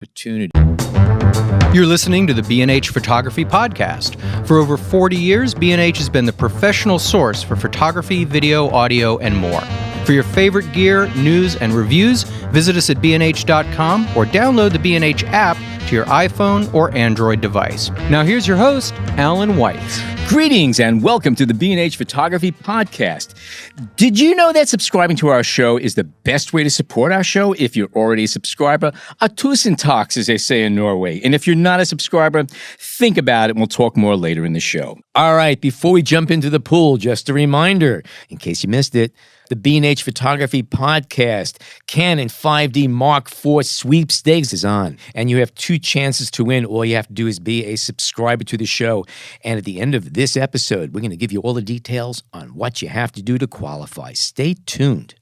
Opportunity. You're listening to the B&H Photography Podcast. For over 40 years, B&H has been the professional source for photography, video, audio, and more. For your favorite gear, news, and reviews, visit us at bnh.com or download the B&H app to your iPhone or Android device. Now here's your host, Alan White. Greetings and welcome to the B&H Photography Podcast. Did you know that subscribing to our show is the best way to support our show if you're already a subscriber? A tusen takk, as they say in Norway. And if you're not a subscriber, think about it and we'll talk more later in the show. All right, before we jump into the pool, just a reminder, in case you missed it, the B&H Photography Podcast Canon 5D Mark IV sweepstakes is on, and you have 2 chances to win. All you have to do is be a subscriber to the show. And at the end of this episode, we're going to give you all the details on what you have to do to qualify. Stay tuned.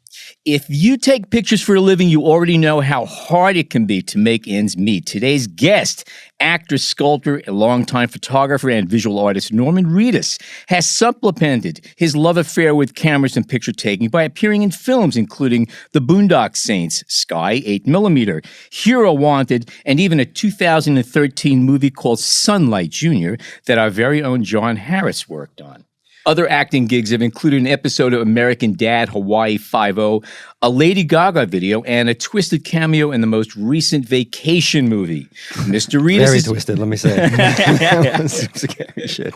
If you take pictures for a living, you already know how hard it can be to make ends meet. Today's guest, actor, sculptor, a longtime photographer and visual artist Norman Reedus, has supplemented his love affair with cameras and picture taking by appearing in films including The Boondock Saints, Sky 8mm, Hero Wanted, and even a 2013 movie called Sunlight Jr. that our very own John Harris worked on. Other acting gigs have included an episode of American Dad, Hawaii Five-0, a Lady Gaga video, and a twisted cameo in the most recent Vacation movie. Mr. Reedus Very twisted, let me say. Shit.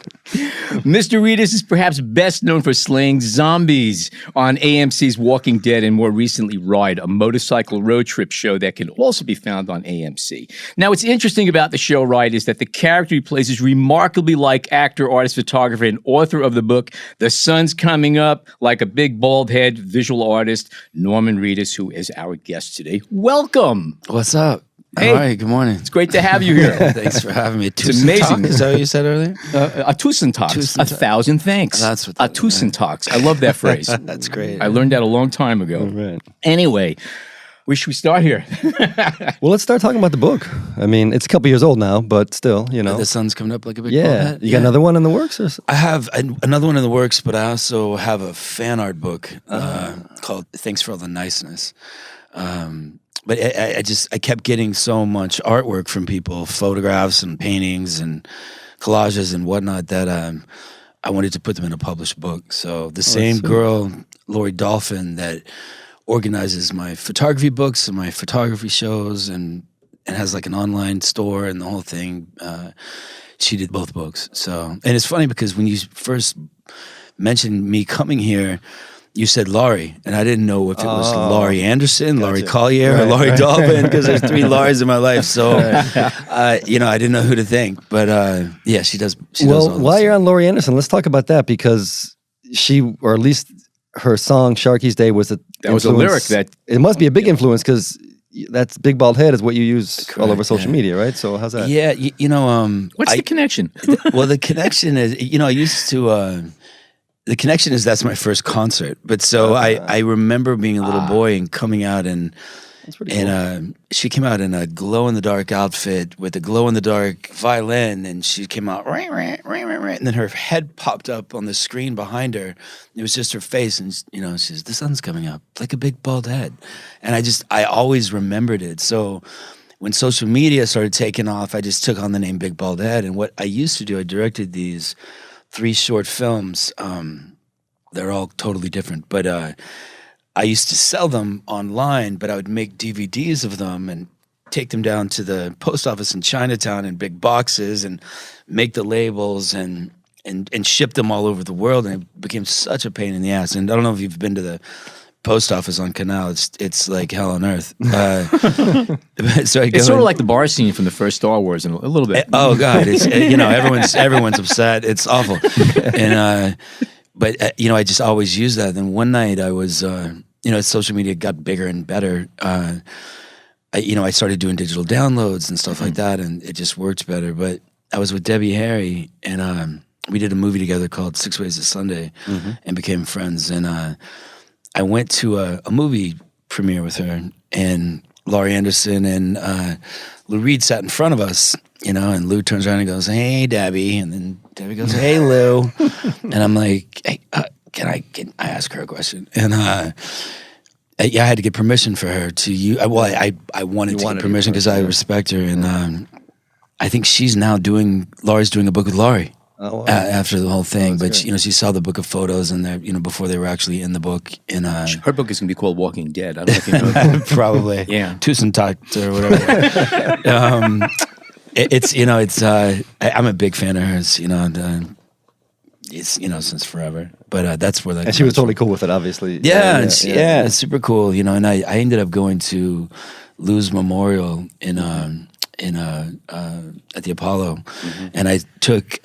Mr. Reedus is perhaps best known for slaying zombies on AMC's Walking Dead and more recently Ride, a motorcycle road trip show that can also be found on AMC. Now, what's interesting about the show Ride is that the character he plays is remarkably like actor, artist, photographer, and author of the book The Sun's Coming Up, like a big bald head visual artist, Norman Reedus, who is our guest today. Welcome. What's up? Hey. All right, good morning. It's great to have you here. Thanks for having me. It's amazing. Is that what you said earlier? A tusen takk. 1,000 thanks. That's what a tusen takk. I love that phrase. That's great. I learned that a long time ago. Right. Anyway, where should we start here? Well, let's start talking about the book. I mean, it's a couple years old now, but still, you know. The sun's coming up like a big bald Yeah. head. You got another one in the works? Or? I have another one in the works, but I also have a fan art book called Thanks for All the Niceness. But I kept getting so much artwork from people, photographs and paintings and collages and whatnot that I wanted to put them in a published book. So the same girl, Lori Dolphin, that organizes my photography books and my photography shows and has like an online store and the whole thing, she did both books. So, and it's funny because when you first mentioned me coming here, you said Laurie, and I didn't know if it was Laurie Anderson, Laurie Collier, or Laurie Dolphin, because there's 3 Lauries in my life. So, I didn't know who to think. But yeah, she does. Well, while you're on Laurie Anderson, let's talk about that because she, or at least her song "Sharky's Day" was a lyric that it must be a big influence because that's big bald head is what you use all over social media, right? So how's that? Yeah, you know, what's the connection? Well, the connection is, I used to. The connection is that's my first concert, but so I remember being a little boy and coming out and she came out in a glow in the dark outfit with a glow in the dark violin, and she came out and then her head popped up on the screen behind her. It was just her face, and she says, "The sun's coming up like a big bald head," and I always remembered it. So when social media started taking off, I just took on the name Big Bald Head, and what I used to do, I directed these 3 short films. They're all totally different, but I used to sell them online, but I would make DVDs of them and take them down to the post office in Chinatown in big boxes and make the labels and ship them all over the world. And it became such a pain in the ass. And I don't know if you've been to the post office on Canal. It's like hell on earth. So it's sort of like the bar scene from the first Star Wars, in a little bit. Oh God, it's everyone's upset. It's awful. And but I just always use that. And one night I was as social media got bigger and better, I started doing digital downloads and stuff like that, and it just worked better. But I was with Debbie Harry, and we did a movie together called 6 Ways to Sunday, and became friends. And I went to a movie premiere with her, and Laurie Anderson and Lou Reed sat in front of us, and Lou turns around and goes, "Hey, Debbie," and then Debbie goes, "Hey, Lou," and I'm like, "Hey, can I ask her a question?" And Yeah, I had to get permission for her to use. Well, I wanted to get permission because I respect her, and I think she's now Laurie's doing a book with Laurie. Oh, wow. After the whole thing, but great. she saw the book of photos, and before they were actually in the book. And Her book is going to be called Walking Dead. I don't know if you know that. probably, Yeah. Tussentat or whatever. I'm a big fan of hers. It's since forever, but that's where that. And she was totally cool with it, obviously. Yeah, it's super cool. And I ended up going to Lou's memorial at the Apollo, and I took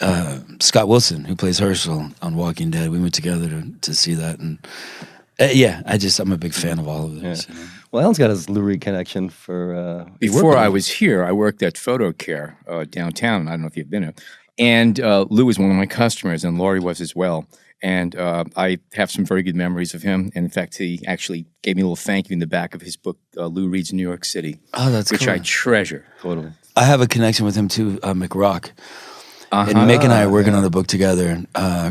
Scott Wilson, who plays Herschel on Walking Dead. We went together to see that, and I'm a big fan of all of this. Well, Alan's got his Lou Reed connection for. Before I was here, I worked at Photo Care downtown. I don't know if you've been there. And Lou was one of my customers, and Laurie was as well. And I have some very good memories of him. And in fact, he actually gave me a little thank you in the back of his book, Lou Reed's New York City. Oh, that's which cool. I treasure. Totally. I have a connection with him too, McRock. And Mick and I are working on a book together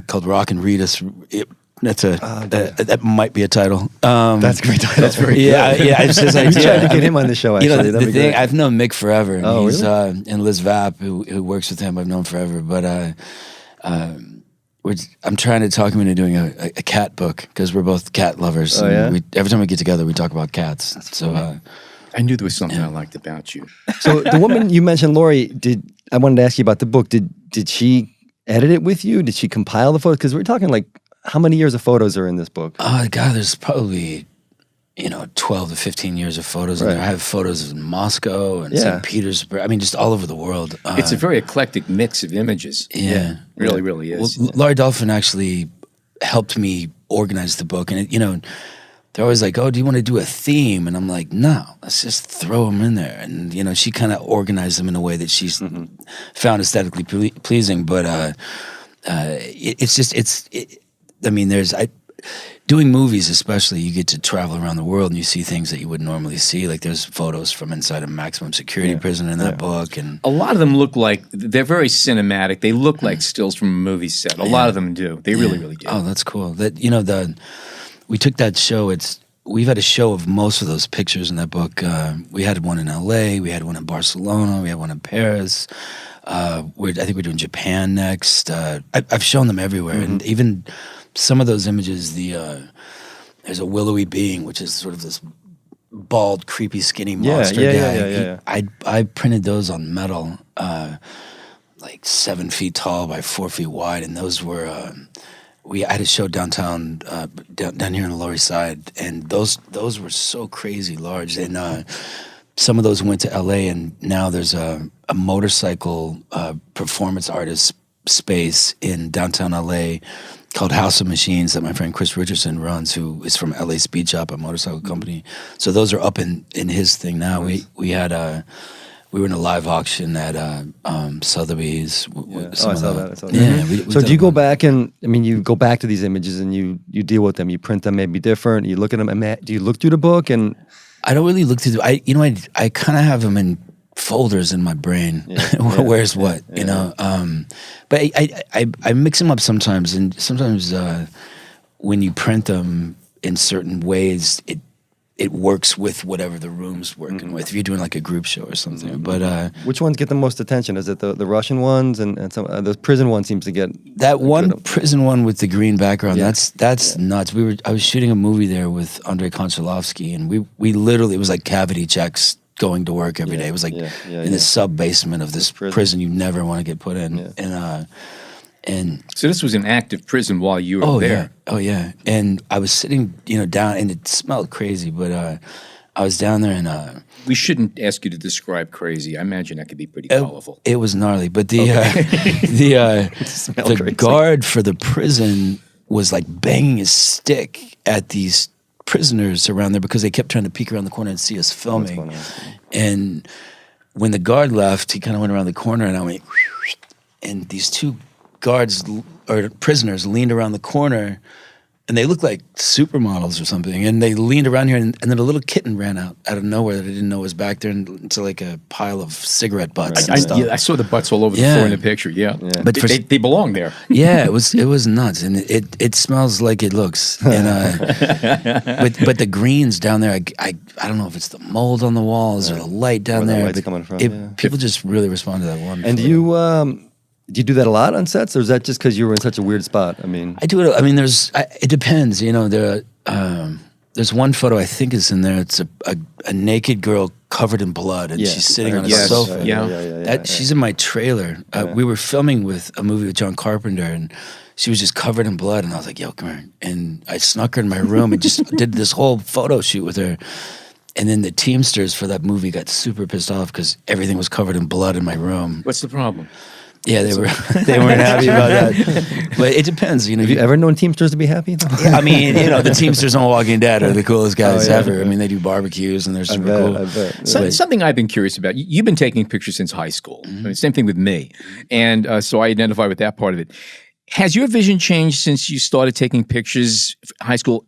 called Rock and Reedus. That might be a title. That's a great title. That's very good. It's his idea. We tried to get him on the show, actually. The thing, I've known Mick forever. And oh, he's, really? And Liz Vapp, who works with him, I've known forever. But I'm trying to talk him into doing a cat book because we're both cat lovers. Oh, yeah? Every time we get together, we talk about cats. I knew there was something I liked about you. So the woman you mentioned, Laurie, I wanted to ask you about the book. Did she edit it with you? Did she compile the photos? Because we're talking like, how many years of photos are in this book? Oh, God, there's probably, 12 to 15 years of photos in there. I have photos in Moscow and St. Petersburg. I mean, just all over the world. It's a very eclectic mix of images. Yeah. Really, really is. Well, Laurie Dolphin actually helped me organize the book. And, they're always like, oh, do you want to do a theme? And I'm like, no, let's just throw them in there. And, she kind of organized them in a way that she's found aesthetically pleasing. But doing movies especially, you get to travel around the world and you see things that you wouldn't normally see. Like there's photos from inside a maximum security prison in that book. And a lot of them look like, they're very cinematic. They look like stills from a movie set. A lot of them do. They really, really do. Oh, that's cool. We took that show. We've had a show of most of those pictures in that book. We had one in LA, we had one in Barcelona, we had one in Paris. I think we're doing Japan next. I've shown them everywhere, and even some of those images. There's a willowy being, which is sort of this bald, creepy, skinny monster guy. I printed those on metal, like 7 feet tall by 4 feet wide, and those were. I had a show downtown, down here on the Lower East Side, and those were so crazy large. And some of those went to LA, and now there's a motorcycle performance artist space in downtown LA called House of Machines that my friend Chris Richardson runs, who is from LA Speed Shop, a motorcycle company. So those are up in his thing now. Nice. We were in a live auction at Sotheby's. I saw that. Yeah. So do you go back and, you go back to these images and you deal with them, you print them maybe different, you look at them, do you look through the book? And I don't really look through I kind of have them in folders in my brain. Where's what, but I mix them up sometimes, and sometimes when you print them in certain ways, it works with whatever the room's working with. If you're doing like a group show or something, but which ones get the most attention? Is it the Russian ones and some the prison one seems to get that one prison one with the green background? Yeah. That's nuts. I was shooting a movie there with Andrei Konchalovsky, and we literally, it was like cavity checks going to work every day. It was like in the sub basement of this prison you never want to get put in, and so this was an active prison while you were there. Oh yeah. And I was sitting, down, and it smelled crazy, but I was down there, and we shouldn't ask you to describe crazy. I imagine that could be pretty colorful. It was gnarly, but the guard for the prison was like banging his stick at these prisoners around there because they kept trying to peek around the corner and see us filming. And when the guard left, he kind of went around the corner, and I went, and these two guards or prisoners leaned around the corner and they looked like supermodels or something. And they leaned around here, and then a little kitten ran out of nowhere that I didn't know was back there into like a pile of cigarette butts and stuff. I saw the butts all over the floor in the picture. Yeah. But they belong there. Yeah, it was nuts, and it smells like it looks. And but the greens down there, I don't know if it's the mold on the walls or the light down Where the there. light's coming from, People just really respond to that one. And do you do that a lot on sets, or is that just because you were in such a weird spot? I mean, I do it. I mean, it depends. You know, there's one photo I think is in there. It's a naked girl covered in blood, and she's sitting on a sofa. She's in my trailer. We were filming with a movie with John Carpenter, and she was just covered in blood. And I was like, "Yo, come here!" And I snuck her in my room and just did this whole photo shoot with her. And then the Teamsters for that movie got super pissed off because everything was covered in blood in my room. What's the problem? Yeah, they weren't happy about that. But it depends, you know. Have you ever known Teamsters to be happy? Yeah, I mean, you know, the Teamsters on Walking Dead are the coolest guys ever. I mean, they do barbecues and they're super cool. I bet. Something I've been curious about. You've been taking pictures since high school. I mean, same thing with me, and so I identify with that part of it. Has your vision changed since you started taking pictures high school?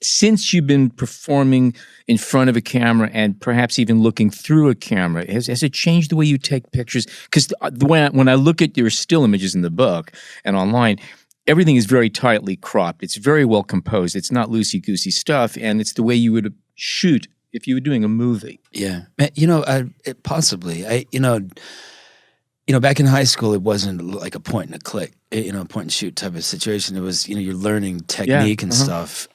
Since you've been performing in front of a camera and perhaps even looking through a camera, has it changed the way you take pictures? Because when I look at your still images in the book and online, everything is very tightly cropped. It's very well composed. It's not loosey-goosey stuff, and it's the way you would shoot if you were doing a movie. Yeah, you know, possibly. You know, back in high school, it wasn't like a point and a click, you know, point and shoot type of situation. It was, you know, you're learning technique and stuff.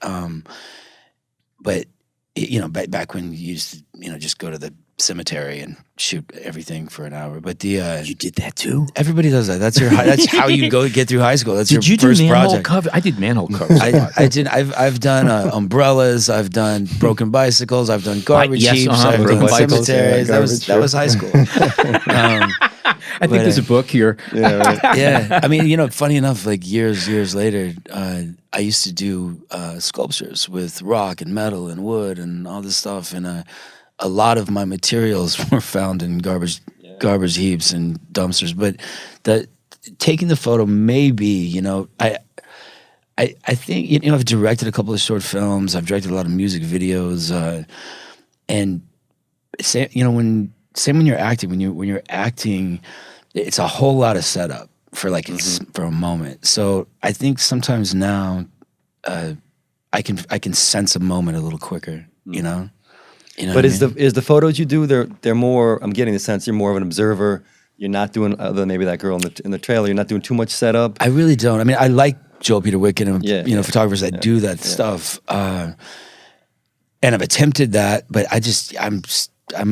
But, you know, back when you used to, you know, just go to the cemetery and shoot everything for an hour. But You did that too? Everybody does that. That's how you get through high school. That's Did your you first do manhole project. cover? I did manhole covers. I did. I've done umbrellas. I've done broken bicycles. I've done garbage heaps. I've done bicycles, cemeteries. That was high school. I think there's a book here. Yeah, right. Yeah, I mean, you know, funny enough, like years later, I used to do sculptures with rock and metal and wood and all this stuff, and a lot of my materials were found in garbage heaps and dumpsters. But taking the photo, maybe, you know, I think, you know, I've directed a couple of short films. I've directed a lot of music videos, and you know, same when you're acting. When you're acting, it's a whole lot of setup for like for a moment. So I think sometimes now I can sense a moment a little quicker. You know. You know But what I mean? is the photos you do, they're more, I'm getting the sense you're more of an observer. You're not doing, other than maybe that girl in the trailer, you're not doing too much setup. I really don't. I mean, I like Joel Peter Wickett and you know, photographers that do that stuff. And I've attempted that, but I'm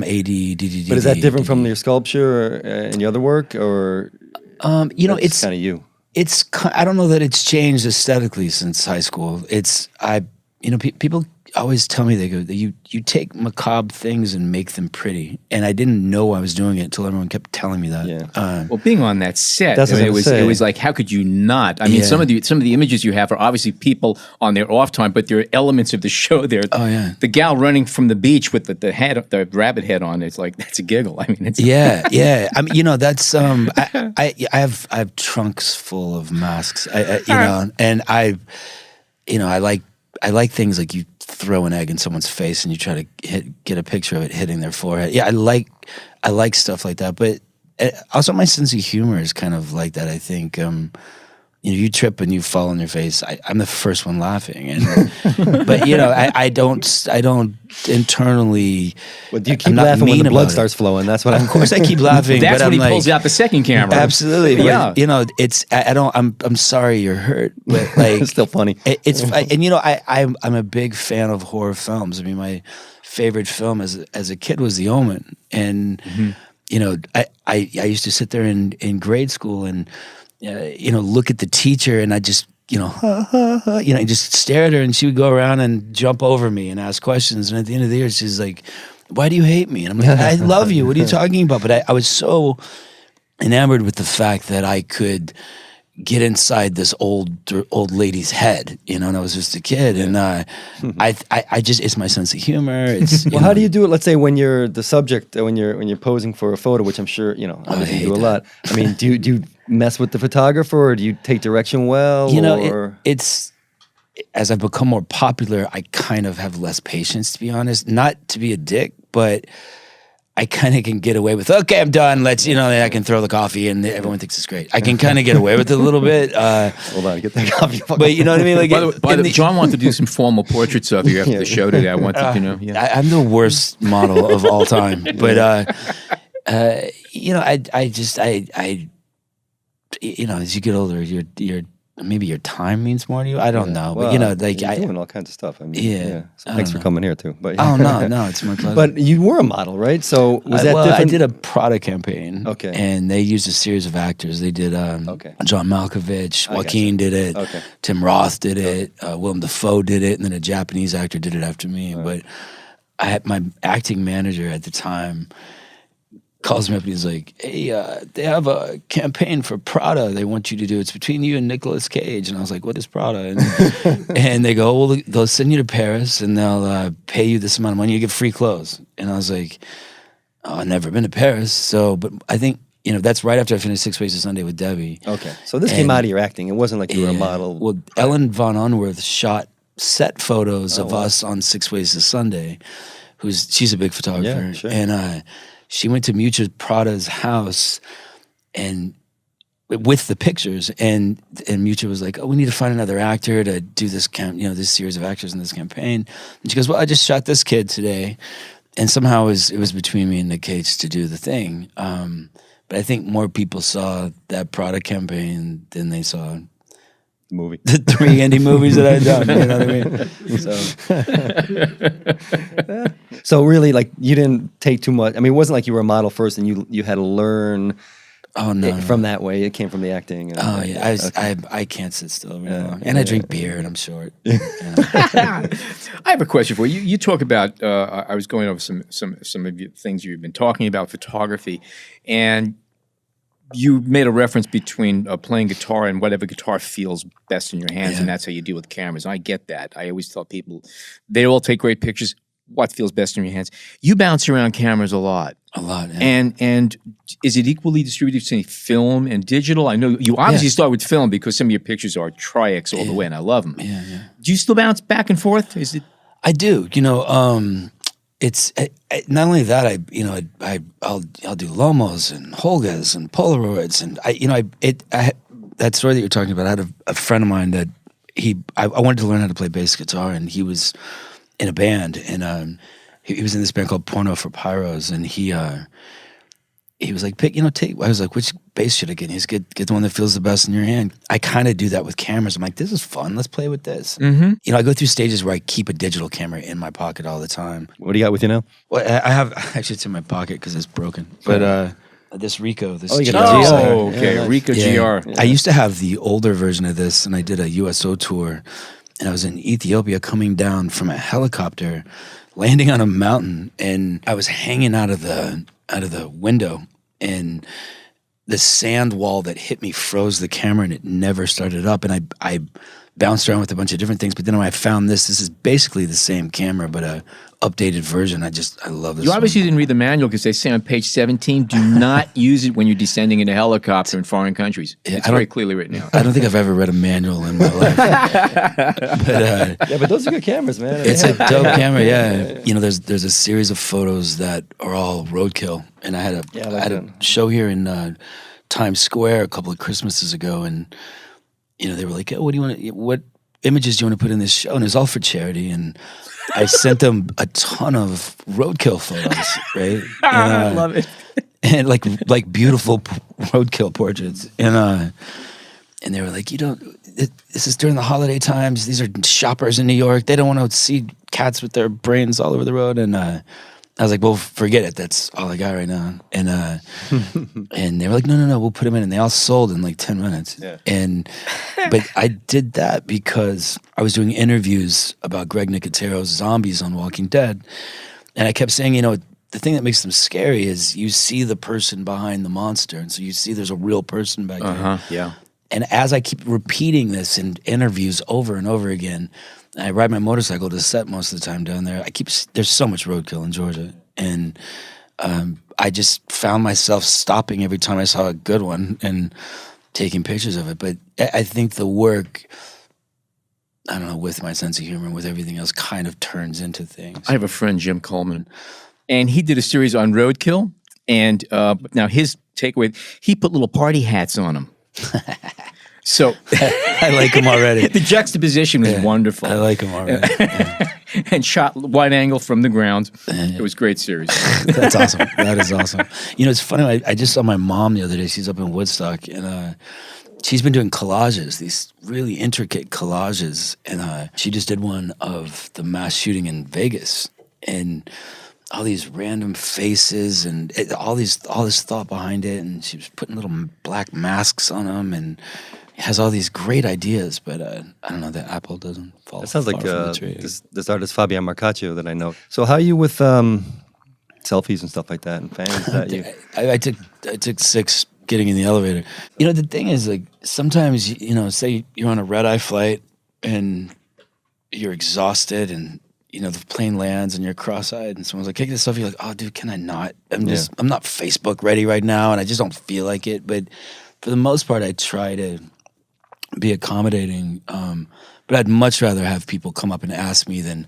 ADD. But is that different from your sculpture and your other work, or you know, it's kind of you? I don't know that it's changed aesthetically since high school. You know, people always tell me, they go, you take macabre things and make them pretty, and I didn't know I was doing it until everyone kept telling me that. Yeah. Well, being on that set, That's what I was saying. it was like, how could you not? I mean, some of the images you have are obviously people on their off time, but there are elements of the show there. Oh yeah, the gal running from the beach with the rabbit head on. It's like, that's a giggle. I mean, it's yeah. I mean, you know, that's I have trunks full of masks. You know, and I like things like you throw an egg in someone's face and you try to get a picture of it hitting their forehead. Yeah, I like stuff like that. But also my sense of humor is kind of like that. I think, you know, you trip and you fall on your face. I'm the first one laughing, but you know, I don't internally. Well, do you keep laughing when the blood starts flowing? That's what. Of course, I keep laughing. That's but when I'm he pulls out the second camera. Absolutely, Yeah. But, you know, I'm sorry you're hurt, but like It's still funny. And you know, I'm a big fan of horror films. I mean, my favorite film as a kid was The Omen, and you know, I used to sit there in grade school and you know, look at the teacher, and I just, you know, you know, just stare at her, and she would go around and jump over me and ask questions. And at the end of the year, she's like, "Why do you hate me?" And I'm like, "I love you. What are you talking about?" But I was so enamored with the fact that I could get inside this old lady's head, you know, and I was just a kid, and I just, it's my sense of humor. It's Well, how do you do it? Let's say when you're the subject, when you're posing for a photo, which I'm sure you know, obviously you do a lot. I mean, do you mess with the photographer, or do you take direction well? You know, or? it's as I've become more popular, I kind of have less patience, to be honest. Not to be a dick, but I kind of can get away with, okay, I'm done. Let's, I can throw the coffee and everyone thinks it's great. I can kind of get away with it a little bit. Hold on, get that coffee. But you know what I mean? Like, by the way, John wanted to do some formal portraits of you after the show today. I wanted to know. Yeah. I'm the worst model of all time. But, as you get older, maybe your time means more to you. I don't know. Well, but, you're doing all kinds of stuff. I mean, Yeah. So thanks for coming here too. But Oh, no, it's my pleasure. But you were a model, right? So was that well, different? I did a Prada campaign. Okay. And they used a series of actors. They did John Malkovich, Joaquin did it, Tim Roth did it, Willem Dafoe did it, and then a Japanese actor did it after me. But I had my acting manager at the time calls me up and he's like, hey, they have a campaign for Prada they want you to do. It's between you and Nicolas Cage. And I was like, what is Prada? And they go, well, they'll send you to Paris and they'll pay you this amount of money. You get free clothes. And I was like, oh, I've never been to Paris. So, but I think, that's right after I finished 6 Ways to Sunday with Debbie. Okay. So this came out of your acting. It wasn't like you were a model. Well, Ellen Von Unworth shot set photos of us on 6 Ways to Sunday. She's a big photographer. Yeah, sure. And she went to Mucha Prada's house and with the pictures, and Mucha was like, oh, we need to find another actor to do this this series of actors in this campaign. And she goes, well, I just shot this kid today. And somehow it was between me and Nick Cage to do the thing. But I think more people saw that Prada campaign than they saw movie. the 3 indie movies that I'd done. You know what I mean? So really, like, you didn't take too much. I mean, it wasn't like you were a model first and you had to learn from that way. It came from the acting. And, I can't sit still really long. And I drink beer and I'm short. I have a question for you. You talk about, I was going over some of the things you've been talking about, photography, and you made a reference between playing guitar and whatever guitar feels best in your hands, and that's how you deal with cameras. And I get that. I always tell people, they all take great pictures. What feels best in your hands? You bounce around cameras a lot. Yeah. And is it equally distributed between film and digital? I know you obviously start with film because some of your pictures are Tri-X all the way, and I love them. Yeah. Do you still bounce back and forth? Is it? I do. It's not only that. I'll do Lomos and Holgas and Polaroids, and that story that you're talking about. I had a friend of mine that I wanted to learn how to play bass guitar, and he was in a band, and he was in this band called Porno for Pyros, and he was like, take. I was like, which bass should I get? And he's get the one that feels the best in your hand. I kind of do that with cameras. I'm like, this is fun. Let's play with this. Mm-hmm. I go through stages where I keep a digital camera in my pocket all the time. what do you got with you now? Well, I have actually it's in my pocket because it's broken. But this Ricoh, this you GR. got the GR. Oh, okay, Ricoh GR. I used to have the older version of this, and I did a USO tour, and I was in Ethiopia coming down from a helicopter, landing on a mountain, and I was hanging out of the window, and the sand wall that hit me froze the camera, and it never started up. And I bounced around with a bunch of different things, but then when I found this is basically the same camera, but a updated version. I love this. You obviously didn't read the manual because they say on page 17, do not use it when you're descending in a helicopter in foreign countries. It's very clearly written out. I don't think I've ever read a manual in my life. But those are good cameras, man. It's a dope camera, yeah. There's a series of photos that are all roadkill, and I had a show here in Times Square a couple of Christmases ago, and they were like, oh, what images do you want to put in this show? And it was all for charity, and I sent them a ton of roadkill photos, right? I love it. And like beautiful roadkill portraits, and they were like, this is during the holiday times. These are shoppers in New York. They don't want to see cats with their brains all over the road. And I was like, well, forget it. That's all I got right now. And and they were like, no, we'll put them in. And they all sold in like 10 minutes. Yeah. But I did that because I was doing interviews about Greg Nicotero's zombies on Walking Dead. And I kept saying, the thing that makes them scary is you see the person behind the monster. And so you see there's a real person back there. Yeah. And as I keep repeating this in interviews over and over again, I ride my motorcycle to set most of the time down there. There's so much roadkill in Georgia, and I just found myself stopping every time I saw a good one and taking pictures of it. But I think the work I don't know, with my sense of humor, with everything else, kind of turns into things. I have a friend, Jim Coleman, and he did a series on roadkill. And now his takeaway, he put little party hats on them. So I like him already. The juxtaposition was wonderful. I like him already. And shot wide angle from the ground. It was a great series. That's awesome. That is awesome. You know, it's funny. I just saw my mom the other day. She's up in Woodstock, and she's been doing collages, these really intricate collages. And she just did one of the mass shooting in Vegas, and all these random faces and all this thought behind it. And she was putting little black masks on them, and has all these great ideas. But I don't know, that apple doesn't fall. That sounds far like from the tree. this artist Fabian Marcaccio that I know. So how are you with selfies and stuff like that and fans? That you... I took 6 getting in the elevator. You know, the thing is, like, sometimes, you know, say you're on a red-eye flight and you're exhausted, and you know, the plane lands and you're cross-eyed, and someone's like, "Take this selfie." You're like, "Oh, dude, can I not? I'm not Facebook ready right now, and I just don't feel like it." But for the most part, I try to be accommodating. But I'd much rather have people come up and ask me than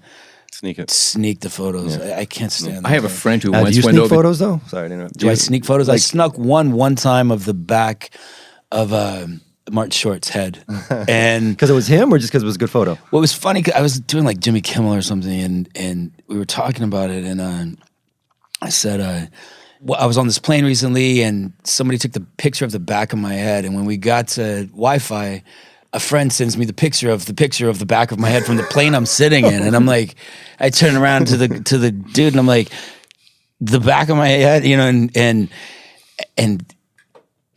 sneak the photos. Yeah. I can't stand that. I have a friend who do once you went sneak over. photos though? Sorry to interrupt. Do I sneak photos? I snuck one time of the back of Martin Short's head, and Because it was him, or just because it was a good photo? well, it was funny. 'Cause I was doing like Jimmy Kimmel or something, and we were talking about it, and I said, well, I was on this plane recently, and somebody took the picture of the back of my head, and when we got to Wi-Fi, a friend sends me the picture of the back of my head from the plane I'm sitting in, and I'm like, I turn around to the dude, and I'm like, the back of my head, you know, and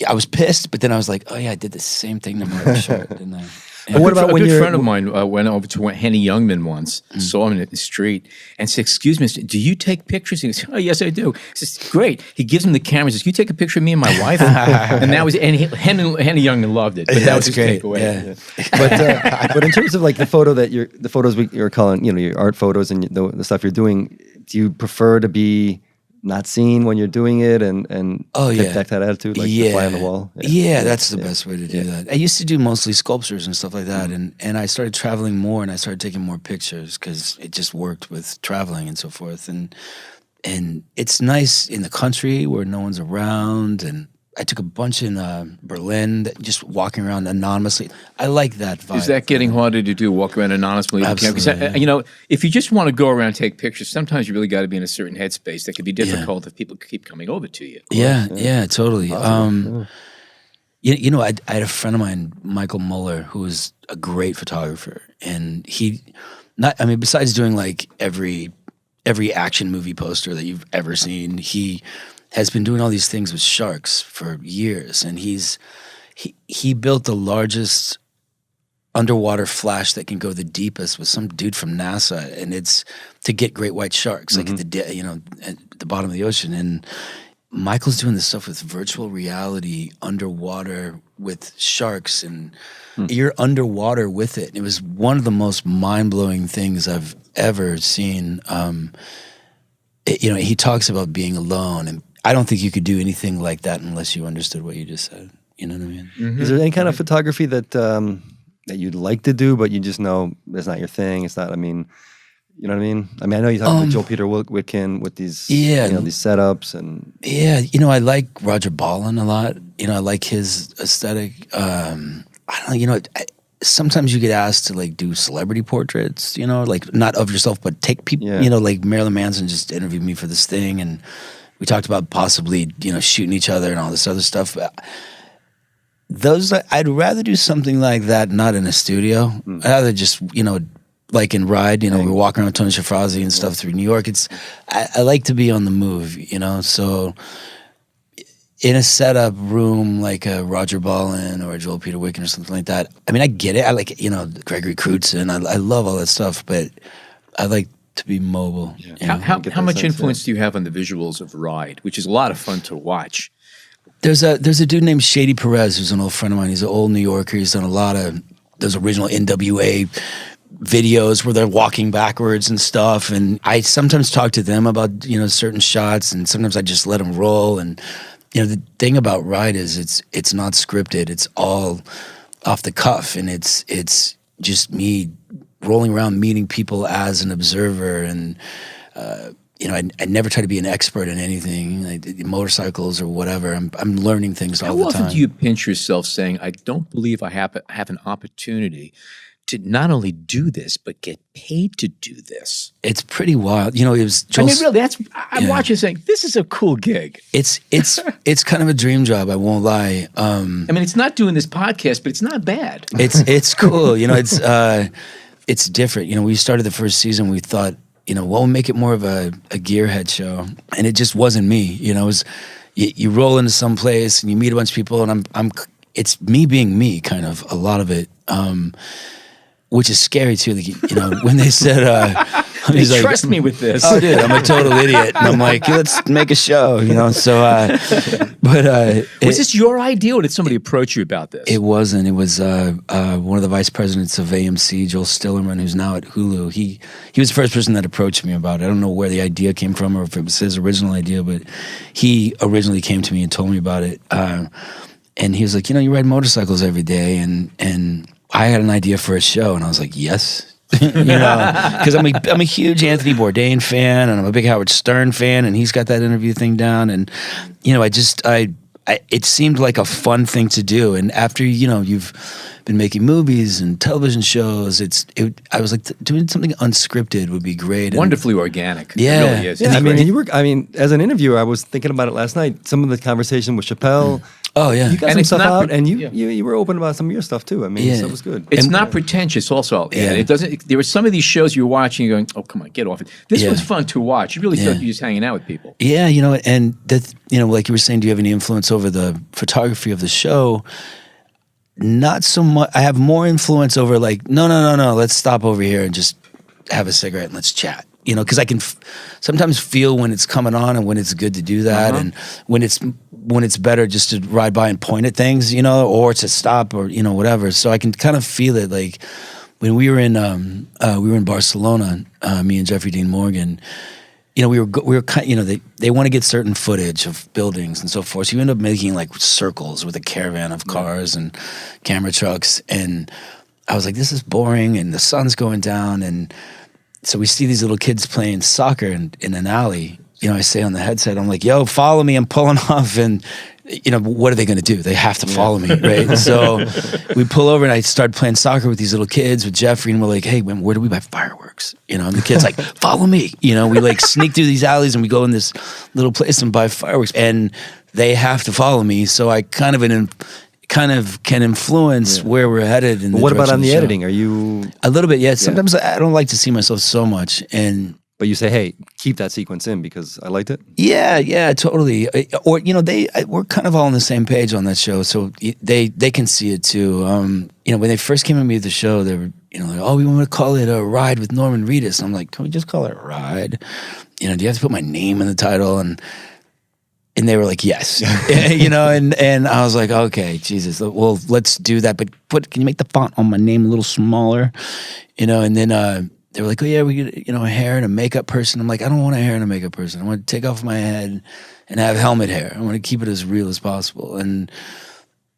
I was pissed, but then I was like, oh yeah, I did the same thing to Martin Short, didn't I? But what about a when good you're friend of mine went over to Henny Youngman once, saw him in the street, and said, "Excuse me, do you take pictures?" He goes, "Oh, yes, I do." He says, "Great." He gives him the camera. He says, "Can you take a picture of me and my wife?" And that was, and Henny Youngman loved it. But that was his great. takeaway. Yeah. but in terms of like the photos you're calling, you know, your art photos and the stuff you're doing, do you prefer to be not seen when you're doing it and take that attitude, like the fly on the wall? Yeah, that's the best way to do that. I used to do mostly sculptures and stuff like that, and I started traveling more, and I started taking more pictures because it just worked with traveling and so forth. And it's nice in the country where no one's around, and I took a bunch in Berlin, just walking around anonymously. I like that vibe. Is that getting harder to do, walk around anonymously? Absolutely. You know, if you just want to go around and take pictures, sometimes you really got to be in a certain headspace. That could be difficult if people keep coming over to you. Yeah, totally. You know, I had a friend of mine, Michael Muller, who was a great photographer, and besides doing like every action movie poster that you've ever seen, he has been doing all these things with sharks for years, and he built the largest underwater flash that can go the deepest with some dude from NASA, and it's to get great white sharks, like at the bottom of the ocean. And Michael's doing this stuff with virtual reality underwater with sharks, and you're underwater with it. It was one of the most mind-blowing things I've ever seen. You know, he talks about being alone, and I don't think you could do anything like that unless you understood what you just said. You know what I mean? Mm-hmm. Is there any kind of photography that you'd like to do, but you just know it's not your thing? It's not. I mean, you know what I mean? I mean, I know you talk with Joel Peter Witkin with these, these setups and. Yeah, you know, I like Roger Ballin a lot. You know, I like his aesthetic. I don't know. You know, sometimes you get asked to like do celebrity portraits. You know, like not of yourself, but take people. Yeah. You know, like Marilyn Manson just interviewed me for this thing, and we talked about possibly, you know, shooting each other and all this other stuff. Those, I'd rather do something like that, not in a studio. I'd rather just, you know, like in Ride, you know, we're walking around Tony Shafrazi and stuff through New York. I like to be on the move, you know, so in a setup room like a Roger Ballin or a Joel Peter Witkin or something like that, I mean, I get it. I like, you know, Gregory Crutzen. I love all that stuff, but I like to be mobile. Yeah. You know? How much influence do you have on the visuals of Ride, which is a lot of fun to watch? There's a dude named Shady Perez who's an old friend of mine. He's an old New Yorker. He's done a lot of those original NWA videos where they're walking backwards and stuff. And I sometimes talk to them about, you know, certain shots, and sometimes I just let them roll. And you know, the thing about Ride is it's not scripted. It's all off the cuff, and it's just me rolling around meeting people as an observer, and I never try to be an expert in anything, like motorcycles or whatever. I'm learning things all the time. How often do you pinch yourself saying, I don't believe I have an opportunity to not only do this, but get paid to do this? It's pretty wild. It was really, I'm watching saying, this is a cool gig. It's kind of a dream job, I won't lie. It's not doing this podcast, but it's not bad. It's cool. It's different. We started the first season, we thought, we'll make it more of a gearhead show. And it just wasn't me. It was, you roll into some place and you meet a bunch of people, and it's me being me, kind of, a lot of it. Which is scary too. Like, when they said, they trust me with this. Oh, dude, I'm a total idiot. And I'm like, let's make a show, So, was this your idea, or did somebody approach you about this? It wasn't. It was one of the vice presidents of AMC, Joel Stillerman, who's now at Hulu. He was the first person that approached me about it. I don't know where the idea came from, or if it was his original idea, but he originally came to me and told me about it. And he was like, you ride motorcycles every day, and I had an idea for a show, and I was like, yes. Because I'm a huge Anthony Bourdain fan, and I'm a big Howard Stern fan, and he's got that interview thing down, and it seemed like a fun thing to do. And after you've been making movies and television shows, I was like, doing something unscripted would be great. Wonderfully organic. Yeah, it really is. Yeah, as an interviewer, I was thinking about it last night. Some of the conversation with Chappelle. Oh yeah, you got some stuff out, and you were open about some of your stuff too. So it was good. It's not pretentious. Also, it doesn't. There were some of these shows you're watching, you're going, "Oh, come on, get off it." This was fun to watch. You really felt you're just hanging out with people. Yeah, and that, like you were saying, do you have any influence over the photography of the show? Not so much. I have more influence over like, no, let's stop over here and just have a cigarette and let's chat. Because I can sometimes feel when it's coming on and when it's good to do that, and when it's better just to ride by and point at things, or to stop, or whatever. So I can kind of feel it. Like when we were in Barcelona, me and Jeffrey Dean Morgan. We were kind. They want to get certain footage of buildings and so forth. So you end up making like circles with a caravan of cars and camera trucks. And I was like, this is boring, and the sun's going down, and so we see these little kids playing soccer in an alley. I say on the headset, I'm like, yo, follow me, I'm pulling off. And, what are they going to do? They have to follow me, right? So we pull over, and I start playing soccer with these little kids, with Jeffrey, and we're like, hey, where do we buy fireworks? And the kid's like, follow me. We like sneak through these alleys, and we go in this little place and buy fireworks. And they have to follow me, so I kind of can influence where we're headed. But what about on the editing? Are you a little bit? Yeah. Sometimes I don't like to see myself so much, but you say, hey, keep that sequence in because I liked it. Yeah, totally. Or we're kind of all on the same page on that show, so they can see it too. When they first came to me at the show, they were like, oh, we want to call it a ride with Norman Reedus. And I'm like, can we just call it a ride? Do you have to put my name in the title? And they were like, yes, and I was like, okay, Jesus, well, let's do that. But can you make the font on my name a little smaller? And then they were like, oh yeah, we get, a hair and a makeup person. I'm like, I don't want a hair and a makeup person. I want to take off my head and have helmet hair. I want to keep it as real as possible. And,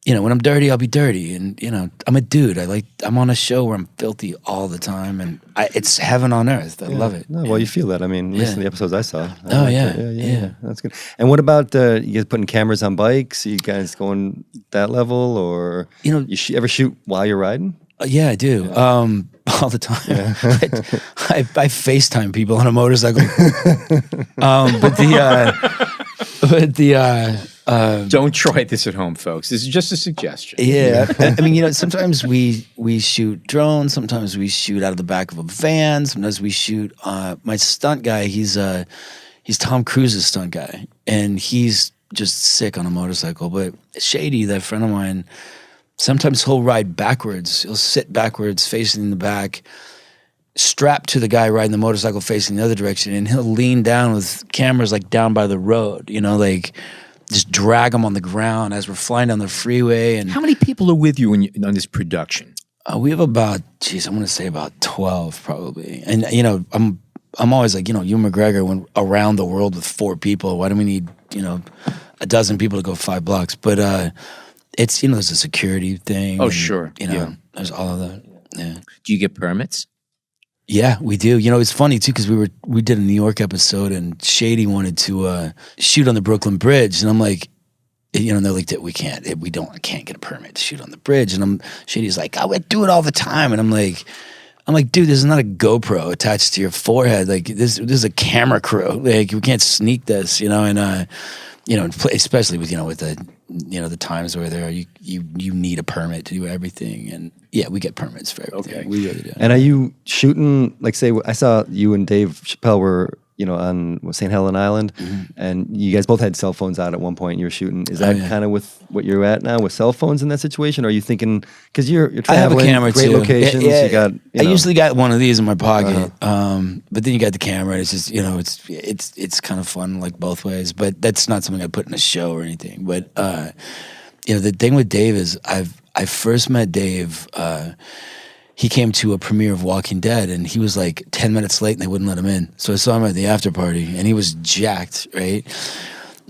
when I'm dirty, I'll be dirty. And, I'm a dude. I'm on a show where I'm filthy all the time. And it's heaven on earth. I love it. No, well, you feel that. Listening to the episodes I saw. Yeah. That's good. And what about you guys putting cameras on bikes? Are you guys going that level? Or, you ever shoot while you're riding? Yeah, I do. All the time. Yeah. I FaceTime people on a motorcycle. Don't try this at home, folks. This is just a suggestion. Yeah. Sometimes we shoot drones. Sometimes we shoot out of the back of a van. Sometimes we shoot. My stunt guy, he's Tom Cruise's stunt guy, and he's just sick on a motorcycle. But Shady, that friend of mine, sometimes he'll ride backwards. He'll sit backwards, facing the back, strapped to the guy riding the motorcycle facing the other direction, and he'll lean down with cameras like down by the road, like just drag them on the ground as we're flying down the freeway. And how many people are with you on this production? We have about, I want to say about 12 probably. And I'm always like, Ewan McGregor went around the world with 4 people. Why do we need a dozen people to go 5 blocks? But it's there's a security thing. Oh, and, sure. There's all of that. Yeah. Do you get permits? Yeah, we do. You know, it's funny too because we did a New York episode and Shady wanted to shoot on the Brooklyn Bridge, and I'm like, you know, and they're like, we can't get a permit to shoot on the bridge, and Shady's like, I would do it all the time, and I'm like, dude, this is not a GoPro attached to your forehead. Like this is a camera crew. Like we can't sneak this, you know, and you know, especially with the times where you need a permit to do everything, and yeah, we get permits for everything. Okay. We really do. And are you shooting, like, say, I saw you and Dave Chappelle were, you know, on St. Helena Island, and you guys both had cell phones out at one point, and you were shooting. Is that kind of with what you're at now with cell phones in that situation? Or are you thinking, because you're traveling, I have a camera great too. locations, Yeah, you got, I usually got one of these in my pocket, but then you got the camera, and it's just, you know, it's kind of fun, like both ways, but that's not something I put in a show or anything. But, you know, the thing with Dave is I first met Dave, he came to a premiere of Walking Dead, and he was like 10 minutes late and they wouldn't let him in. So I saw him at the after party and he was jacked, right?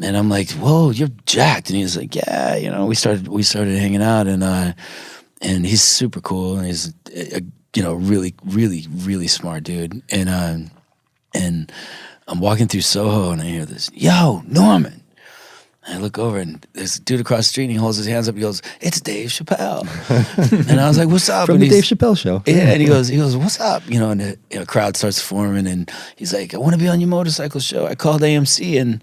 And I'm like, whoa, you're jacked. And he was like, yeah, you know, we started hanging out, and he's super cool, and he's a you know, really, really, really smart dude. And I'm walking through Soho and I hear this, yo, Norman. And I look over and there's a dude across the street and he holds his hands up. He goes, it's Dave Chappelle. And I was like, what's up? from and the Dave Chappelle show. Yeah, and he goes, what's up? You know, and the crowd starts forming, and he's like, I want to be on your motorcycle show. I called AMC and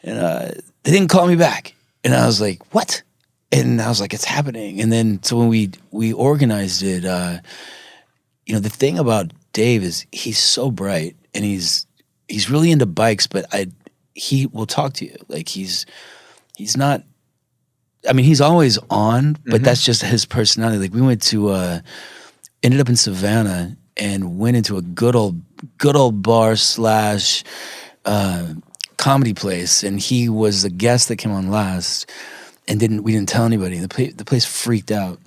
they didn't call me back. And I was like, what? And I was like, it's happening. And then so when we organized it, you know, the thing about Dave is he's so bright and he's really into bikes, but he will talk to you. Like he's not, I mean, he's always on, but that's just his personality. Like we went to, ended up in Savannah and went into a good old bar / comedy place, and he was the guest that came on last, and we didn't tell anybody. The place freaked out,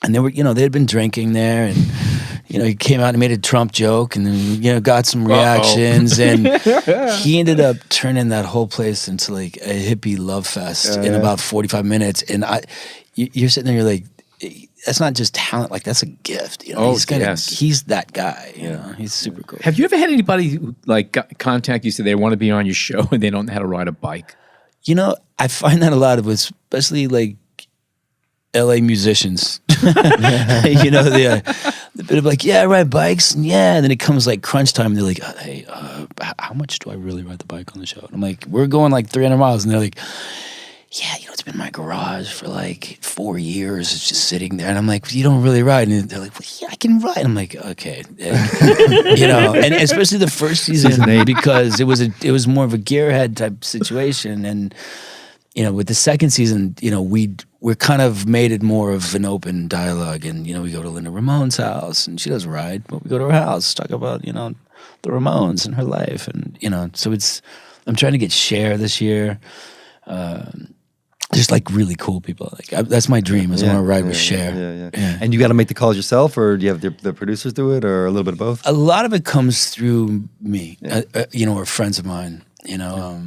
and they were, you know, they had been drinking there, and you know, he came out and made a Trump joke, and then, you know, got some reactions, and he ended up turning that whole place into like a hippie love fest in about 45 minutes. And you're sitting there, you're like, that's not just talent, like that's a gift. You know, he's that guy. You know, he's super cool. Have you ever had anybody who, like, contact you, say they want to be on your show and they don't know how to ride a bike? You know, I find that a lot of, especially like LA musicians. You know, the bit of like, yeah, I ride bikes, and yeah, and then it comes like crunch time, and they're like, hey, how much do I really ride the bike on the show? And I'm like, we're going like 300 miles, and they're like, yeah, you know, it's been in my garage for like 4 years. It's just sitting there. And I'm like, you don't really ride. And they're like, well, yeah, I can ride. I'm like, okay. You know, and especially the first season, because it was more of a gearhead type situation. And, you know, with the second season, you know, we're kind of made it more of an open dialogue. And, you know, we go to Linda Ramone's house, and she doesn't ride, but we go to her house, talk about, you know, the Ramones and her life. And, you know, so I'm trying to get Cher this year. Just like really cool people. Like that's my dream. I want to ride with Cher. Yeah. And you got to make the calls yourself, or do you have the producers do it, or a little bit of both? A lot of it comes through me, you know, or friends of mine. You know,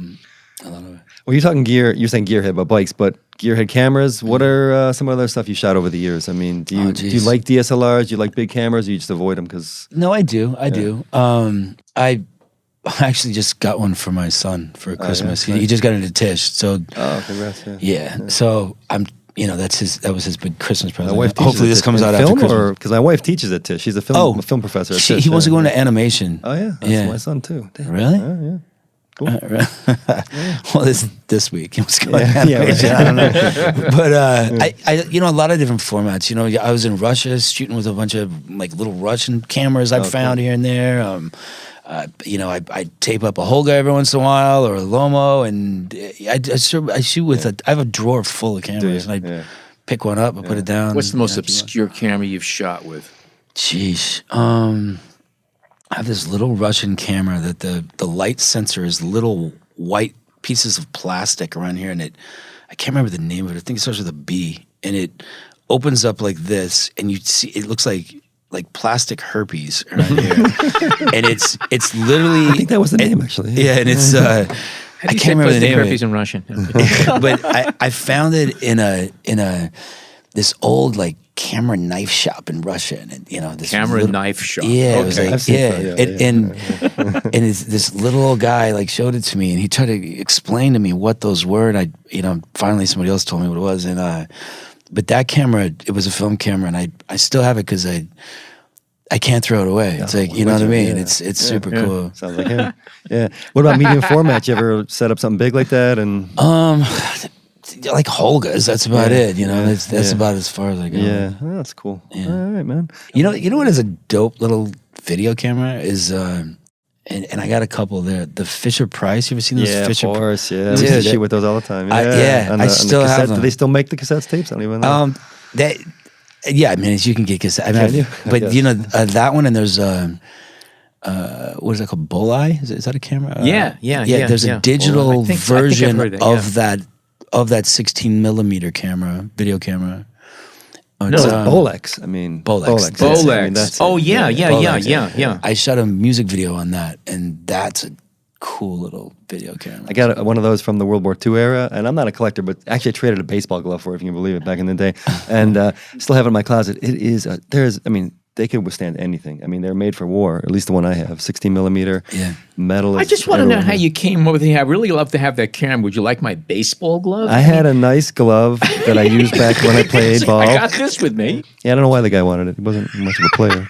a lot of it. Well, you're talking gear. You're saying gearhead about bikes, but gearhead cameras. What are some other stuff you shot over the years? I mean, do you like DSLRs? Do you like big cameras? Or you just avoid them because? No, I do. I do. I actually just got one for my son for Christmas. He just got into Tish, so congrats! Yeah. So you know, that was his big Christmas present. My wife Hopefully this comes out after film, Christmas. because my wife teaches at Tish. She's a film professor at Tish. He wants to go into animation. Oh yeah, that's my son too. Damn. Really? Yeah. Cool. Well, this week he was going to animation. I don't know, but I you know, a lot of different formats. You know, I was in Russia shooting with a bunch of like little Russian cameras I found here and there. You know, I tape up a Holga every once in a while, or a Lomo, and I shoot with I have a drawer full of cameras, and I pick one up and put it down. What's the most obscure camera you've shot with? Jeez, I have this little Russian camera that the light sensor is little white pieces of plastic around here, and I can't remember the name of it. I think it starts with a B, and it opens up like this, and you see it looks like plastic herpes around here. And it's literally, I think that was the name actually. Yeah, and it's I can't remember the name of herpes it. in Russian. But I found it in a this old like camera knife shop in Russia, and this Knife shop. Yeah, it was Okay. like, and it's this little old guy like showed it to me, and he tried to explain to me what those were, and I finally somebody else told me what it was, and but that camera, it was a film camera, and I still have it because I can't throw it away. It's like, you know what I mean? It's super cool. Sounds like him. Yeah. What about medium format? You ever set up something big like that? And like Holga's, that's about it. That's about as far as I go. Yeah, that's cool. Yeah. All right, man. You know what is a dope little video camera is, and I got a couple there. The Fisher Price. You ever seen those? Yeah, Fisher of course. Yeah, Dude, we used to shoot with those all the time. I still have them. Do they still make the cassette tapes? I don't even know. Yeah, I mean, you can get cassette. Can you? But that one, and there's what is that called? Bolai? Is that a camera? Yeah. There's a digital version that, of that 16 millimeter camera, video camera. No, it's Bolex. I mean, Bolex. Bolex. Yeah. I shot a music video on that, and that's a cool little video camera. I got one of those from the World War II era, and I'm not a collector, but actually I traded a baseball glove for it, if you can believe it, back in the day, and still have it in my closet. It is, they can withstand anything. I mean, they're made for war, at least the one I have, 16 millimeter metal. I just want to know how you came over here. I really love to have that camera. Would you like my baseball glove? I had a nice glove that I used back when I played ball. I got this with me. Yeah, I don't know why the guy wanted it. He wasn't much of a player.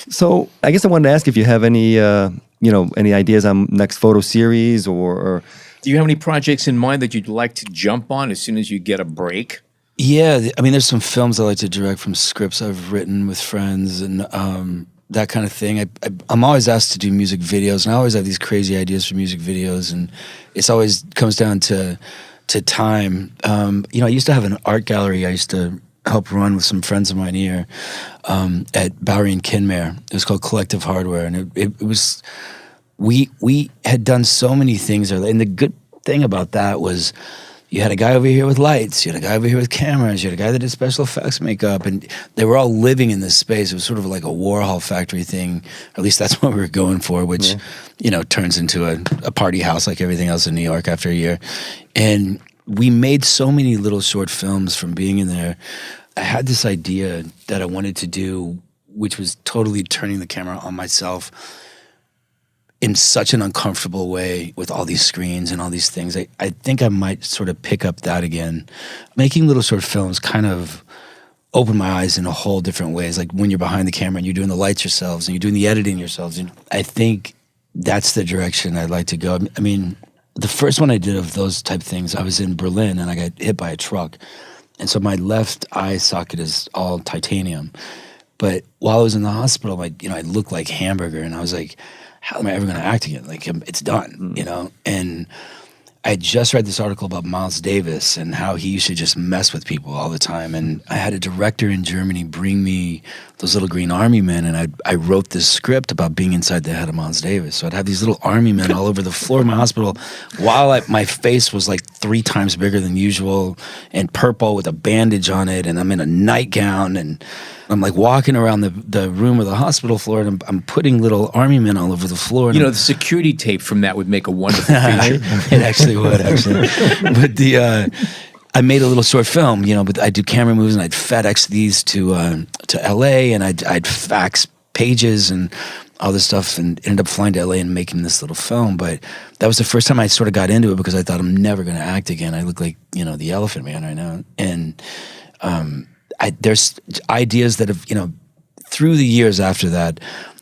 So I guess I wanted to ask if you have any, any ideas on next photo series or do you have any projects in mind that you'd like to jump on as soon as you get a break? Yeah, I mean, there's some films I like to direct from scripts I've written with friends and that kind of thing. I'm always asked to do music videos, and I always have these crazy ideas for music videos, and it's always comes down to time. I used to have an art gallery I used to help run with some friends of mine here at Bowery and Kinmare. It was called Collective Hardware, and it was we had done so many things there, and the good thing about that was, you had a guy over here with lights, you had a guy over here with cameras, you had a guy that did special effects makeup, and they were all living in this space. It was sort of like a Warhol factory thing, or at least that's what we were going for, which, turns into a party house like everything else in New York after a year. And we made so many little short films from being in there. I had this idea that I wanted to do, which was totally turning the camera on myself in such an uncomfortable way with all these screens and all these things. I think I might sort of pick up that again. Making little short films kind of opened my eyes in a whole different ways. Like when you're behind the camera and you're doing the lights yourselves and you're doing the editing yourselves. And I think that's the direction I'd like to go. I mean, the first one I did of those type things, I was in Berlin and I got hit by a truck. And so my left eye socket is all titanium. But while I was in the hospital, I looked like hamburger, and I was like, how am I ever going to act again? Like, it's done, And I just read this article about Miles Davis and how he used to just mess with people all the time. And I had a director in Germany bring me those little green army men, and I wrote this script about being inside the head of Miles Davis. So I'd have these little army men all over the floor of my hospital while my face was like 3 times bigger than usual and purple with a bandage on it, and I'm in a nightgown, and I'm like walking around the room of the hospital floor, and I'm putting little army men all over the floor. And the security tape from that would make a wonderful feature. It actually would, But I made a little short film, but I'd do camera moves, and I'd FedEx these to LA, and I'd fax pages and all this stuff, and ended up flying to LA and making this little film. But that was the first time I sort of got into it, because I thought, I'm never going to act again. I look like, the Elephant Man right now. And there's ideas that have, through the years after that,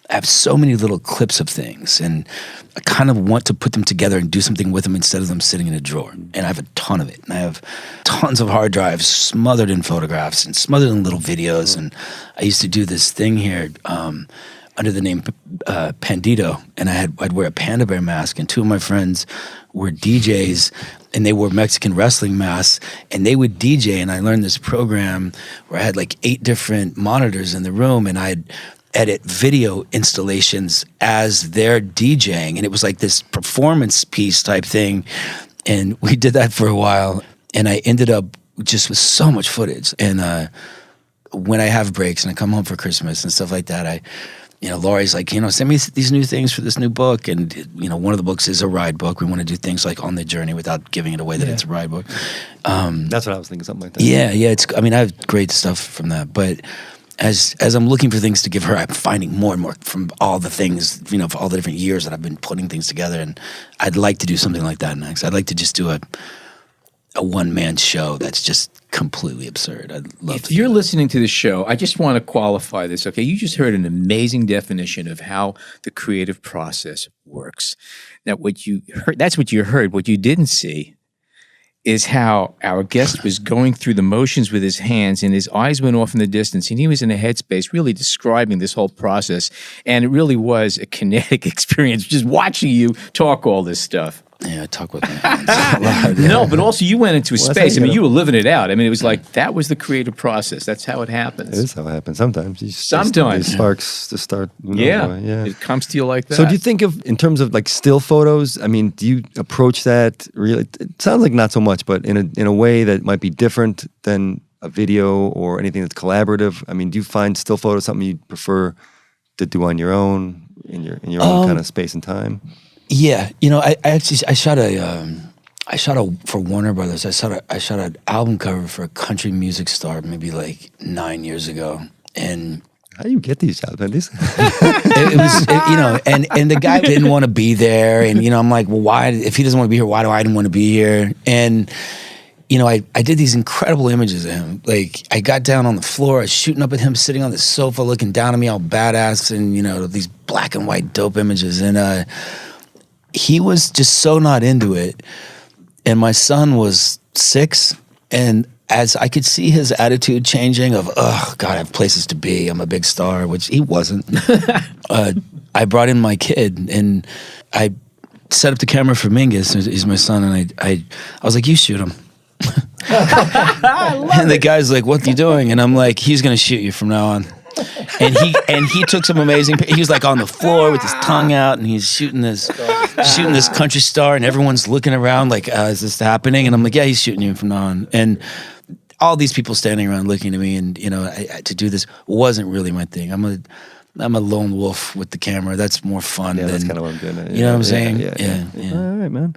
I have so many little clips of things, and I kind of want to put them together and do something with them instead of them sitting in a drawer. And I have a ton of it. And I have tons of hard drives smothered in photographs and smothered in little videos. And I used to do this thing here under the name Pandito, and I'd wear a panda bear mask, and 2 of my friends were DJs, and they wore Mexican wrestling masks, and they would DJ. And I learned this program where I had like 8 different monitors in the room, and I'd edit video installations as they're DJing, and it was like this performance piece type thing. And we did that for a while, and I ended up just with so much footage. And when I have breaks and I come home for Christmas and stuff like that, Laurie's like, send me these new things for this new book. And, one of the books is a ride book. We want to do things like on the journey without giving it away that it's a ride book. That's what I was thinking, something like that. Yeah. I have great stuff from that. But as I'm looking for things to give her, I'm finding more and more from all the things, for all the different years that I've been putting things together. And I'd like to do something like that next. I'd like to just do a one-man show that's just completely absurd. I'd love If to. you're listening to the show, I just want to qualify this, okay? You just heard an amazing definition of how the creative process works. Now, what you heard, that's what you heard. What you didn't see is how our guest was going through the motions with his hands and his eyes went off in the distance and he was in a headspace really describing this whole process. And it really was a kinetic experience just watching you talk all this stuff. Yeah, I talk with my hands a lot. No, but also you went into a Well, space. I mean, you were living it out. I mean, it was like that was the creative process. That's how it happens. It is how it happens. Sometimes. Sometimes. These sparks to start. Yeah. Yeah. It comes to you like that. So do you think in terms of like still photos, I mean, do you approach that really, it sounds like not so much, but in a way that might be different than a video or anything that's collaborative? I mean, do you find still photos something you prefer to do on your own, in your own kind of space and time? Yeah, I shot for Warner Brothers. I shot an album cover for a country music star maybe like 9 years ago, and how do you get these jobs, man? it was and the guy didn't want to be there, and I'm like, well, why? If he doesn't want to be here, why do I didn't want to be here? And I did these incredible images of him. Like, I got down on the floor, I was shooting up at him, sitting on the sofa, looking down at me all badass, and these black and white dope images, and he was just so not into it. And my son was 6, and as I could see his attitude changing of, oh, God, I have places to be, I'm a big star, which he wasn't. I brought in my kid, and I set up the camera for Mingus, he's my son, and I was like, you shoot him. And the guy's like, what are you doing? And I'm like, he's going to shoot you from now on. And he took some amazing. He was like on the floor with his tongue out, and he's shooting this country star, and everyone's looking around like, "Is this happening?" And I'm like, "Yeah, he's shooting you from now on." And all these people standing around looking at me, and to do this wasn't really my thing. I'm a lone wolf with the camera. That's more fun. Yeah, than, that's kind of what I'm doing. You know what I'm saying? Yeah. All right, man.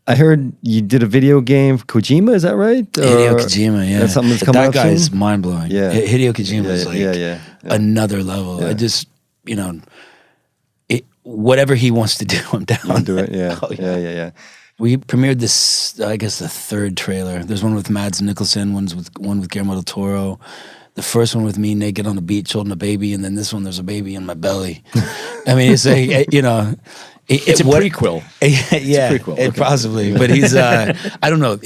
I heard you did a video game for Kojima, is that right? Hideo Kojima, yeah. That's something that's coming That up guy soon? is mind-blowing. Yeah. Hideo Kojima is like another level. Yeah. I just, whatever he wants to do, I'm down. I'll do it, yeah. Oh, Yeah. We premiered this, I guess, the 3rd trailer. There's one with Mads Mikkelsen, one with Guillermo del Toro. The first one with me naked on the beach holding a baby, and then this one, there's a baby in my belly. I mean, it's like, it's a prequel. Yeah, a prequel. Possibly. But he's, I don't know.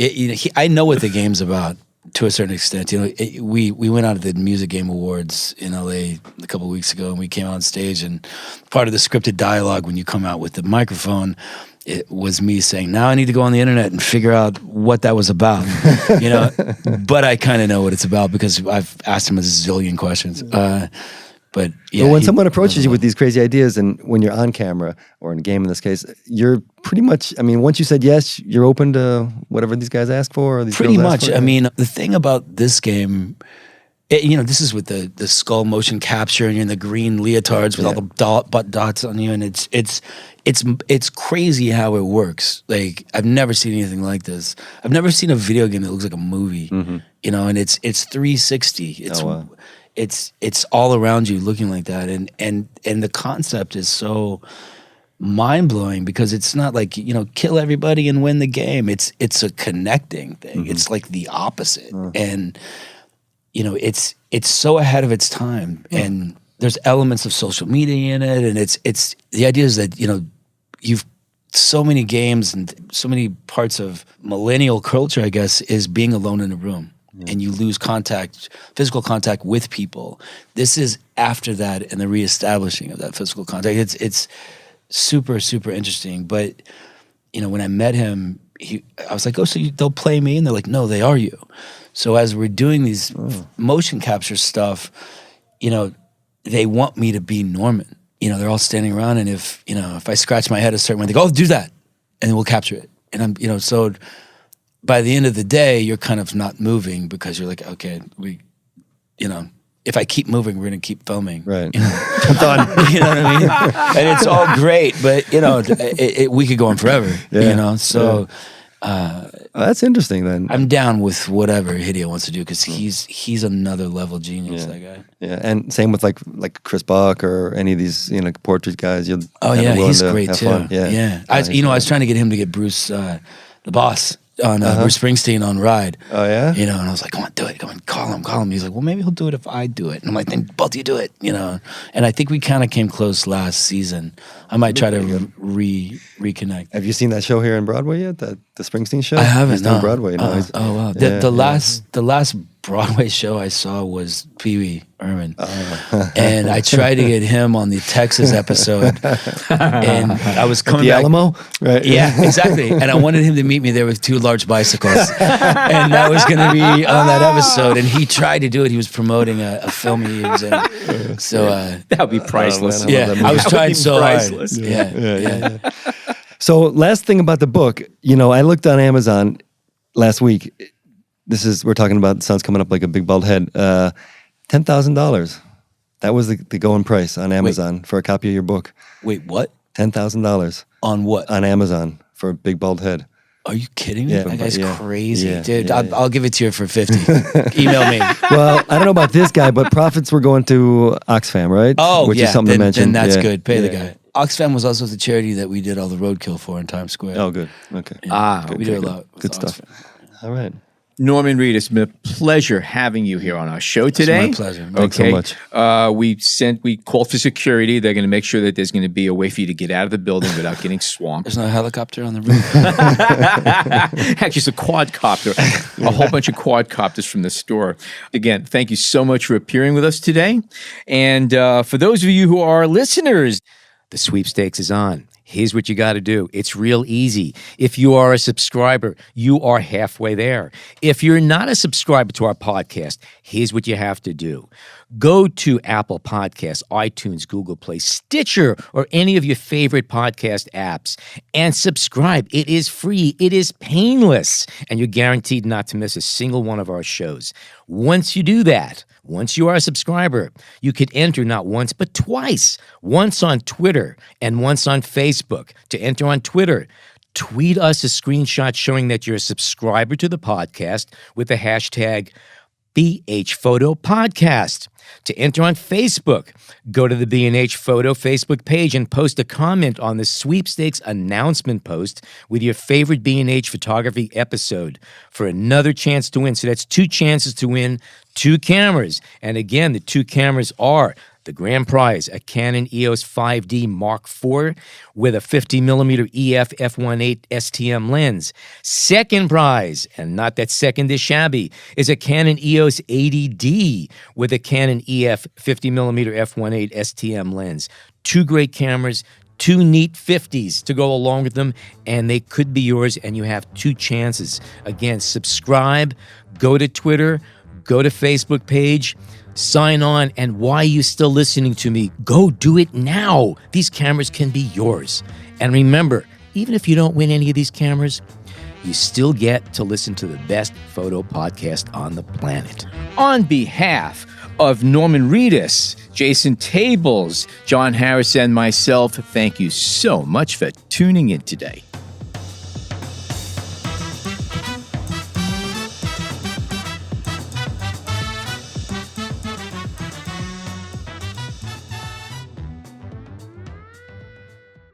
I know what the game's about to a certain extent. We went out to the Music Game Awards in LA a couple of weeks ago, and we came on stage, and part of the scripted dialogue when you come out with the microphone, it was me saying, now I need to go on the internet and figure out what that was about, but I kind of know what it's about because I've asked him a zillion questions. But yeah, when someone approaches you with these crazy ideas, and when you're on camera or in a game in this case, you're pretty much, I mean, once you said yes, you're open to whatever these guys ask for? Or these pretty girls ask much. for? I mean, the thing about this game, this is with the skull motion capture and you're in the green leotards with all the butt dots on you, and it's crazy how it works. Like, I've never seen anything like this. I've never seen a video game that looks like a movie. And it's 360. It's all around you looking like that, and the concept is so mind blowing because it's not like kill everybody and win the game. It's a connecting thing. It's like the opposite, and it's so ahead of its time. And there's elements of social media in it, and it's the idea is that you've so many games and so many parts of millennial culture, I guess, is being alone in a room. And you lose physical contact with people. This is after that and the reestablishing of that physical contact. It's super, super interesting. But, when I met him, I was like, oh, so they'll play me? And they're like, no, they are you. So as we're doing these motion capture stuff, they want me to be Norman. They're all standing around, and if I scratch my head a certain way, they go, oh, do that, and then we'll capture it. And I'm, so by the end of the day, you're kind of not moving because you're like, okay, if I keep moving, we're gonna keep filming. Right. You know, you know what I mean? And it's all great, but you know, we could go on forever. Yeah. You know, so. That's interesting then. I'm down with whatever Hideo wants to do because he's another level genius. That guy. Yeah, and same with like Chris Buck or any of these portrait guys. You'll He's great too. Fun. Yeah. I was trying to get him to get Bruce, the boss, on Bruce Springsteen on Ride. Oh yeah. You know, and I was like, come on, do it. Come on, call him. He's like, well, maybe he'll do it if I do it. And I'm like, then both of you do it. You know. And I think we kind of came close last season. I might try to reconnect. Have you seen that show here in Broadway yet? The Springsteen show? I haven't. He's doing Broadway now. Oh wow. The last Broadway show I saw was Pee Wee Herman, and I tried to get him on the Texas episode, and I was coming the back. Alamo, right? Yeah, exactly. And I wanted him to meet me there with 2 large bicycles, and that was going to be on that episode. And he tried to do it. He was promoting a film he was in. So that would be priceless. Oh, man, I was trying so priceless. hard. Yeah. So last thing about the book, I looked on Amazon last week. We're talking about the sun's coming up like a big bald head. $10,000. That was the going price on Amazon for a copy of your book. Wait, what? $10,000 On what? on Amazon for a big bald head. Are you kidding me? Yeah, That guy's yeah. crazy, Yeah, dude. yeah, I'll give it to you for 50. Email me. Well, I don't know about this guy, but profits were going to Oxfam, right? Oh, which yeah. is something then, to mention. Then that's Yeah, good. Pay the yeah. guy. Oxfam was also the charity that we did all the roadkill for in Times Square. Oh, good. Okay. We do a lot. with Good stuff. Oxfam. All right. Norman Reedus, it's been a pleasure having you here on our show today. my pleasure. Thanks so much. We called for security. They're going to make sure that there's going to be a way for you to get out of the building without getting swamped. There's no helicopter on the roof. Actually, it's a quadcopter. A whole bunch of quadcopters from the store. Again, thank you so much for appearing with us today. And for those of you who are listeners, the sweepstakes is on. Here's what you got to do. It's real easy. If you are a subscriber, you are halfway there. If you're not a subscriber to our podcast, here's what you have to do. Go to Apple Podcasts, iTunes, Google Play, Stitcher, or any of your favorite podcast apps and subscribe. It is free. It is painless. And you're guaranteed not to miss a single one of our shows. Once you do that, once you are a subscriber, you could enter not once but twice. Once on Twitter and once on Facebook. To enter on Twitter, tweet us a screenshot showing that you're a subscriber to the podcast with the hashtag BHPhotoPodcast. To enter on Facebook, go to the B&H Photo Facebook page and post a comment on the sweepstakes announcement post with your favorite B&H photography episode for another chance to win. So that's 2 chances to win 2 cameras. And again, the 2 cameras are the grand prize, a Canon EOS 5D Mark IV with a 50mm EF f1.8 STM lens. Second prize, and not that second is shabby, is a Canon EOS 80D with a Canon EF 50mm f1.8 STM lens. 2 great cameras, 2 neat 50s to go along with them, and they could be yours, and you have 2 chances. Again, subscribe, go to Twitter, go to Facebook page, sign on, and why are you still listening to me? Go do it now. These cameras can be yours. And remember, even if you don't win any of these cameras, you still get to listen to the best photo podcast on the planet. On behalf of Norman Reedus, Jason Tables, John Harris, and myself, thank you so much for tuning in today.